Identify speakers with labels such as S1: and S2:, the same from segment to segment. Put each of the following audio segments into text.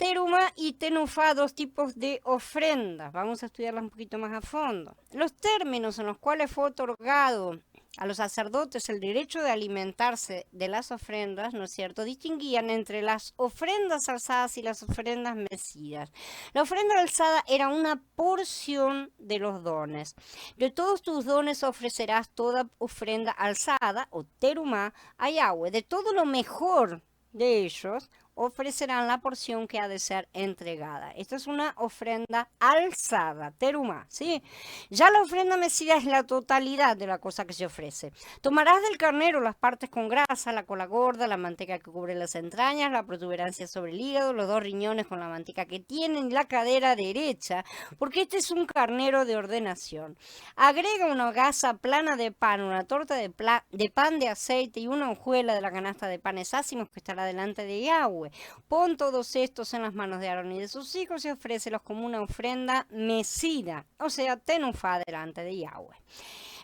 S1: teruma y tenufá, dos tipos de ofrendas. Vamos a estudiarlas un poquito más a fondo. Los términos en los cuales fue otorgado a los sacerdotes el derecho de alimentarse de las ofrendas, ¿no es cierto?, distinguían entre las ofrendas alzadas y las ofrendas mecidas. La ofrenda alzada era una porción de los dones. De todos tus dones ofrecerás toda ofrenda alzada o terumá a Yahweh. De todo lo mejor de ellos ofrecerán la porción que ha de ser entregada. Esta es una ofrenda alzada, teruma, ¿sí? Ya la ofrenda mecida es la totalidad de la cosa que se ofrece. Tomarás del carnero las partes con grasa, la cola gorda, la manteca que cubre las entrañas, la protuberancia sobre el hígado, los dos riñones con la manteca que tienen la cadera derecha, porque este es un carnero de ordenación. Agrega una gasa plana de pan, una torta de pan de aceite y una hojuela de la canasta de panes ácimos que estará delante de Yahweh. Pon todos estos en las manos de Aarón y de sus hijos y ofrécelos como una ofrenda mecida, o sea, tenufá delante de Yahweh.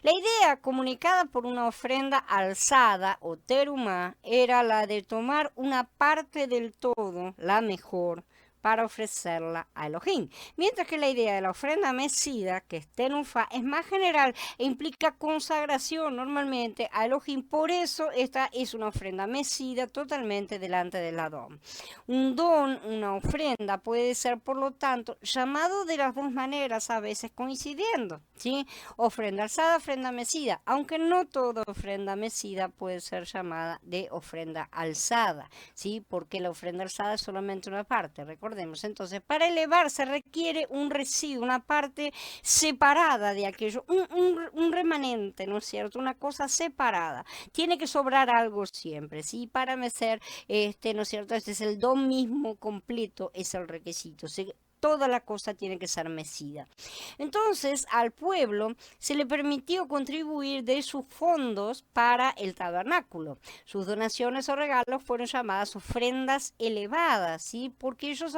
S1: La idea comunicada por una ofrenda alzada o terumá era la de tomar una parte del todo, la mejor, para ofrecerla a Elohim. Mientras que la idea de la ofrenda mecida, que es tenufá, es más general e implica consagración normalmente a Elohim. Por eso esta es una ofrenda mecida totalmente delante del Adón. Un don, una ofrenda, puede ser por lo tanto llamado de las dos maneras, a veces coincidiendo, ¿sí? Ofrenda alzada, ofrenda mecida, aunque no toda ofrenda mecida puede ser llamada de ofrenda alzada, ¿sí? Porque la ofrenda alzada es solamente una parte, recordemos. Entonces, para elevarse requiere un residuo, una parte separada de aquello, un remanente, ¿no es cierto? Una cosa separada. Tiene que sobrar algo siempre, ¿sí? Para mecer, ¿no es cierto? Este es el don mismo completo, es el requisito. Toda la cosa tiene que ser mecida. Entonces, al pueblo se le permitió contribuir de sus fondos para el tabernáculo. Sus donaciones o regalos fueron llamadas ofrendas elevadas, ¿sí? Porque ellos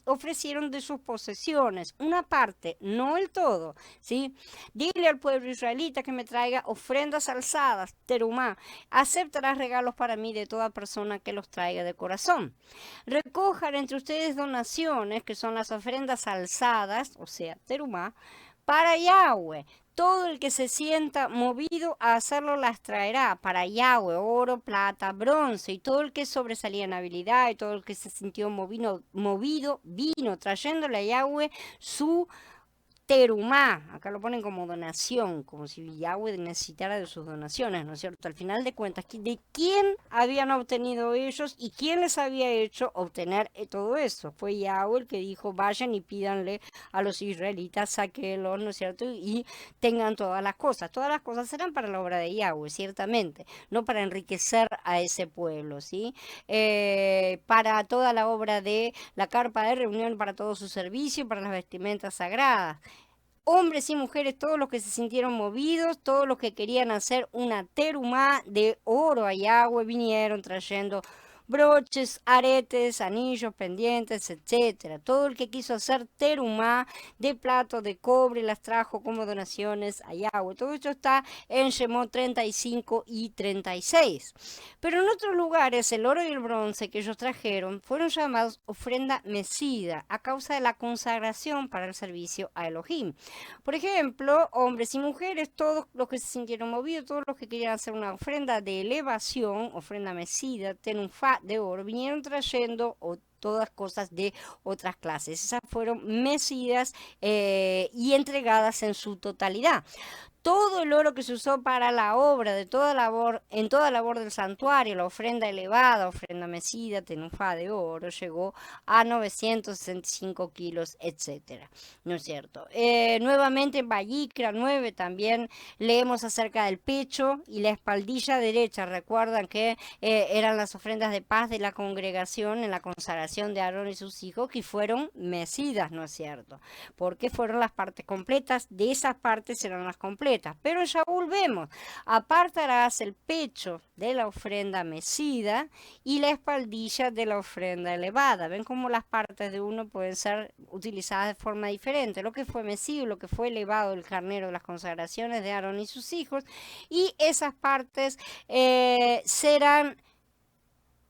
S1: ofrecieron de sus posesiones una parte, no el todo, ¿sí? Dile al pueblo israelita que me traiga ofrendas alzadas, terumá. Aceptarás regalos para mí de toda persona que los traiga de corazón. Recojan entre ustedes donaciones, que son las ofrendas alzadas, o sea, terumá, para Yahweh. Todo el que se sienta movido a hacerlo las traerá para Yahweh, oro, plata, bronce, y todo el que sobresalía en habilidad y todo el que se sintió movido vino, trayéndole a Yahweh su terumá. Acá lo ponen como donación, como si Yahweh necesitara de sus donaciones, ¿no es cierto? Al final de cuentas, ¿de quién habían obtenido ellos y quién les había hecho obtener todo eso? Fue Yahweh el que dijo, vayan y pídanle a los israelitas, sáquenlos, ¿no es cierto? Y tengan todas las cosas. Todas las cosas serán para la obra de Yahweh, ciertamente, no para enriquecer a ese pueblo, ¿sí? Para toda la obra de la carpa de reunión, para todo su servicio, para las vestimentas sagradas. Hombres y mujeres, todos los que se sintieron movidos, todos los que querían hacer una terumá de oro a Yahweh, vinieron trayendo broches, aretes, anillos, pendientes, etcétera. Todo el que quiso hacer terumá de plato de cobre las trajo como donaciones a Yahweh. Todo esto está en Shemot 35 y 36. Pero en otros lugares el oro y el bronce que ellos trajeron fueron llamados ofrenda mecida a causa de la consagración para el servicio a Elohim. Por ejemplo, hombres y mujeres, todos los que se sintieron movidos, todos los que querían hacer una ofrenda de elevación, ofrenda mecida, tenufá de oro, vinieron trayendo todas cosas de otras clases. Esas fueron mecidas y entregadas en su totalidad. Todo el oro que se usó para la obra de toda labor, en toda labor del santuario, la ofrenda elevada, ofrenda mecida, tenufá de oro, llegó a 965 kilos, etcétera. ¿No es cierto? Nuevamente en Vallicra 9 también leemos acerca del pecho y la espaldilla derecha. Recuerdan que eran las ofrendas de paz de la congregación en la consagración de Aarón y sus hijos que fueron mecidas, ¿no es cierto? Porque fueron las partes completas, de esas partes eran las completas. Pero en Shaul vemos, apartarás el pecho de la ofrenda mecida y la espaldilla de la ofrenda elevada. Ven cómo las partes de uno pueden ser utilizadas de forma diferente. Lo que fue mecido, lo que fue elevado, el carnero de las consagraciones de Aarón y sus hijos. Y esas partes serán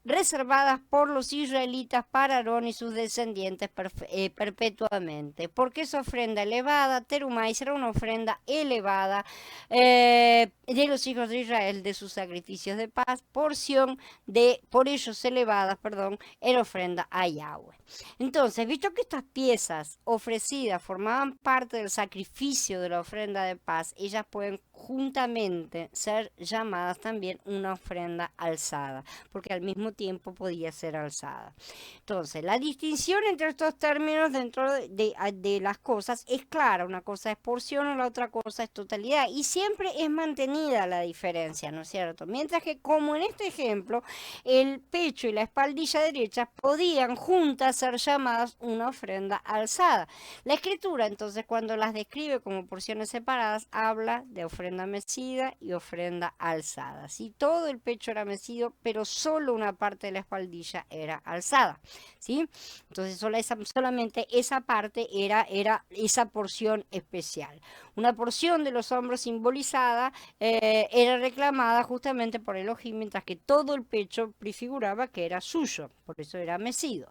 S1: reservadas por los israelitas para Aarón y sus descendientes perpetuamente. Porque esa ofrenda elevada, terumais, era una ofrenda elevada de los hijos de Israel, de sus sacrificios de paz, porción de, por ellos elevadas, perdón, en ofrenda a Yahweh. Entonces, visto que estas piezas ofrecidas formaban parte del sacrificio de la ofrenda de paz, ellas pueden juntamente ser llamadas también una ofrenda alzada, porque al mismo tiempo podía ser alzada. Entonces, la distinción entre estos términos dentro de las cosas es clara. Una cosa es porción y la otra cosa es totalidad. Y siempre es mantenida la diferencia, ¿no es cierto? Mientras que, como en este ejemplo, el pecho y la espaldilla derecha podían juntas ser llamadas una ofrenda alzada. La escritura, entonces, cuando las describe como porciones separadas, habla de ofrenda mecida y ofrenda alzada. ¿Sí? Todo el pecho era mecido, pero solo una parte de la espaldilla era alzada. ¿Sí? Entonces solamente esa parte era esa porción especial. Una porción de los hombros simbolizada era reclamada justamente por Elohim, mientras que todo el pecho prefiguraba que era suyo, por eso era mecido.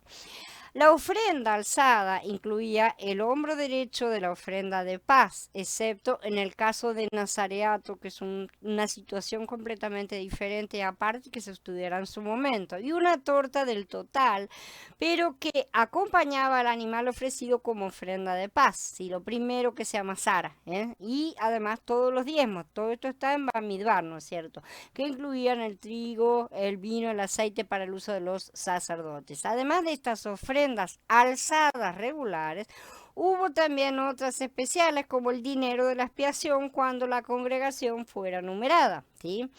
S1: La ofrenda alzada incluía el hombro derecho de la ofrenda de paz, excepto en el caso de Nazareato, que es una situación completamente diferente aparte que se estudiará en su momento, y una torta del total, pero que acompañaba al animal ofrecido como ofrenda de paz, ¿sí? Lo primero que se amasara, y además todos los diezmos, todo esto está en Bamidbar, ¿no es cierto?, que incluían el trigo, el vino, el aceite para el uso de los sacerdotes. Además de estas ofrendas alzadas regulares, hubo también otras especiales como el dinero de la expiación cuando la congregación fuera numerada. ¿Sí?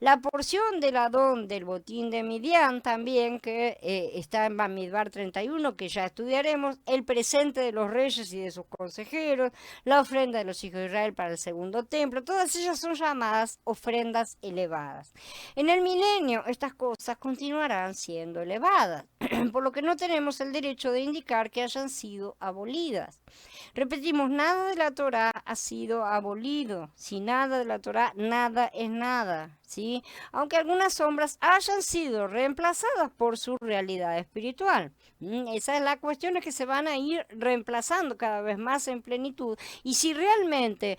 S1: La porción del Adón del botín de Midian también, que está en Bamidbar 31, que ya estudiaremos, el presente de los reyes y de sus consejeros, la ofrenda de los hijos de Israel para el segundo templo, todas ellas son llamadas ofrendas elevadas. En el milenio estas cosas continuarán siendo elevadas, por lo que no tenemos el derecho de indicar que hayan sido abolidas. Repetimos, nada de la Torá ha sido abolido. Si nada de la Torá, nada es nada, ¿sí? Aunque algunas sombras hayan sido reemplazadas por su realidad espiritual. Esa es la cuestión, es que se van a ir reemplazando cada vez más en plenitud. Y si realmente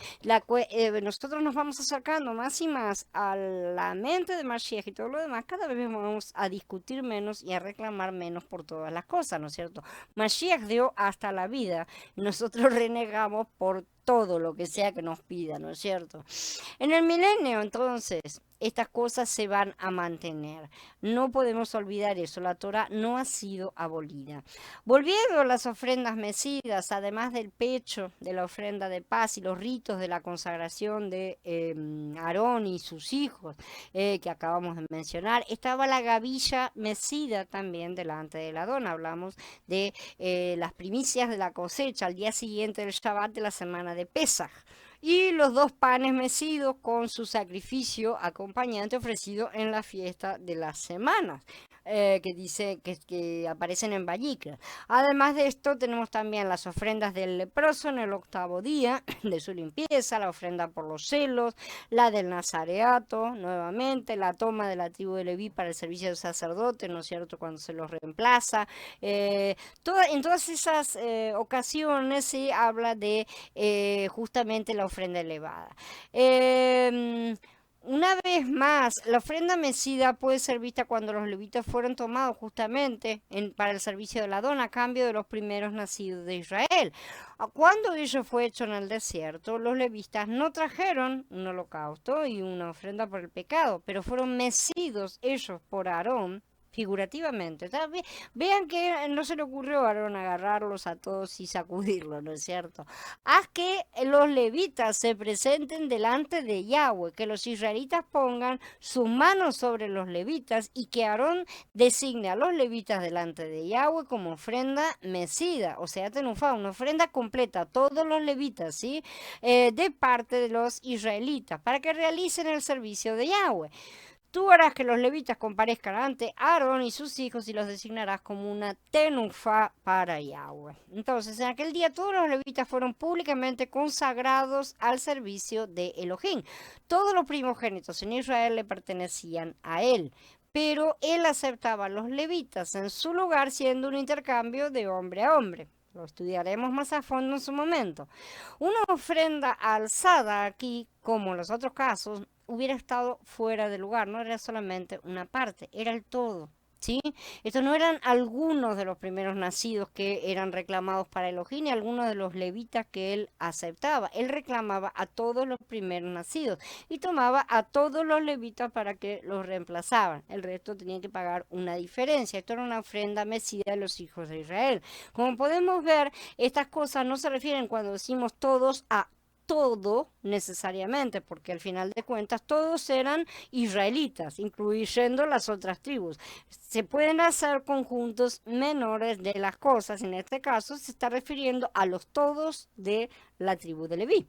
S1: nosotros nos vamos acercando más y más a la mente de Mashiach y todo lo demás, cada vez vamos a discutir menos y a reclamar menos por todas las cosas, ¿no es cierto? Mashiach dio hasta la vida. Nosotros renegamos por todo lo que sea que nos pida, ¿no es cierto? En el milenio, entonces, estas cosas se van a mantener. No podemos olvidar eso. La Torá no ha sido abolida. Volviendo a las ofrendas mecidas, además del pecho de la ofrenda de paz y los ritos de la consagración de Aarón y sus hijos, que acabamos de mencionar, estaba la gavilla mecida también delante del Adón. Hablamos de las primicias de la cosecha al día siguiente del Shabbat de la semana de Pesaj. Y los dos panes mecidos con su sacrificio acompañante ofrecido en la fiesta de las semanas. Que dice que aparecen en Vallicra. Además de esto tenemos también las ofrendas del leproso en el octavo día de su limpieza, la ofrenda por los celos, la del nazareato, nuevamente, la toma de la tribu de Leví para el servicio del sacerdote, ¿no es cierto?, cuando se los reemplaza. En todas esas ocasiones se habla de justamente la ofrenda elevada. Una vez más, la ofrenda mecida puede ser vista cuando los levitas fueron tomados justamente para el servicio del Adón a cambio de los primeros nacidos de Israel. Cuando ello fue hecho en el desierto, los levitas no trajeron un holocausto y una ofrenda por el pecado, pero fueron mecidos ellos por Aarón figurativamente. Vean que no se le ocurrió a Aarón agarrarlos a todos y sacudirlos, ¿no es cierto? Haz que los levitas se presenten delante de Yahweh, que los israelitas pongan sus manos sobre los levitas y que Aarón designe a los levitas delante de Yahweh como ofrenda mecida, o sea, tenufá, una ofrenda completa, todos los levitas, ¿sí? De parte de los israelitas, para que realicen el servicio de Yahweh. Tú harás que los levitas comparezcan ante Aarón y sus hijos y los designarás como una tenufa para Yahweh. Entonces, en aquel día todos los levitas fueron públicamente consagrados al servicio de Elohim. Todos los primogénitos en Israel le pertenecían a él. pero él aceptaba a los levitas en su lugar, siendo un intercambio de hombre a hombre. Lo estudiaremos más a fondo en su momento. Una ofrenda alzada aquí, como en los otros casos, hubiera estado fuera de lugar, no era solamente una parte, era el todo. ¿Sí? Estos no eran algunos de los primeros nacidos que eran reclamados para Elohim y algunos de los levitas que él aceptaba. Él reclamaba a todos los primeros nacidos y tomaba a todos los levitas para que los reemplazaban. El resto tenía que pagar una diferencia. Esto era una ofrenda mesida de los hijos de Israel. Como podemos ver, estas cosas no se refieren cuando decimos todos a todo necesariamente, porque al final de cuentas todos eran israelitas, incluyendo las otras tribus. Se pueden hacer conjuntos menores de las cosas, en este caso se está refiriendo a los todos de la tribu de Leví.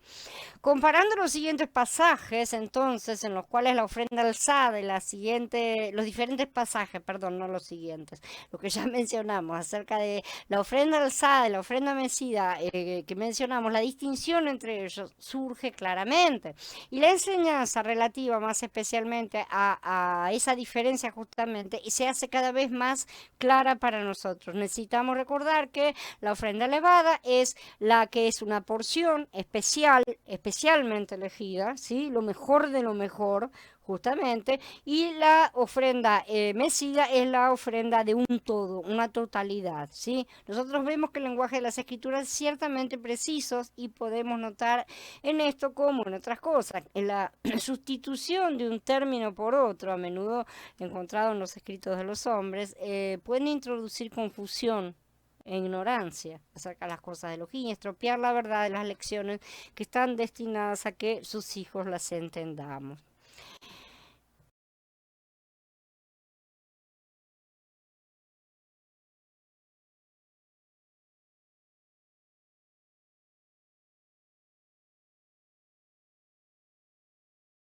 S1: Comparando los siguientes pasajes, entonces, en los cuales la ofrenda alzada y los diferentes pasajes, perdón, no los siguientes, lo que ya mencionamos acerca de la ofrenda alzada y la ofrenda mecida que mencionamos, la distinción entre ellos surge claramente. Y la enseñanza relativa más especialmente a esa diferencia justamente se hace cada vez más clara para nosotros. Necesitamos recordar que la ofrenda elevada es la que es una porción especialmente elegida, ¿sí? Lo mejor de lo mejor, justamente, y la ofrenda mecida es la ofrenda de un todo, una totalidad, ¿sí? Nosotros vemos que el lenguaje de las escrituras es ciertamente precisos y podemos notar en esto como en otras cosas, en la sustitución de un término por otro, a menudo encontrado en los escritos de los hombres, pueden introducir confusión e ignorancia acerca de las cosas de Elohim y estropear la verdad de las lecciones que están destinadas a que sus hijos las entendamos.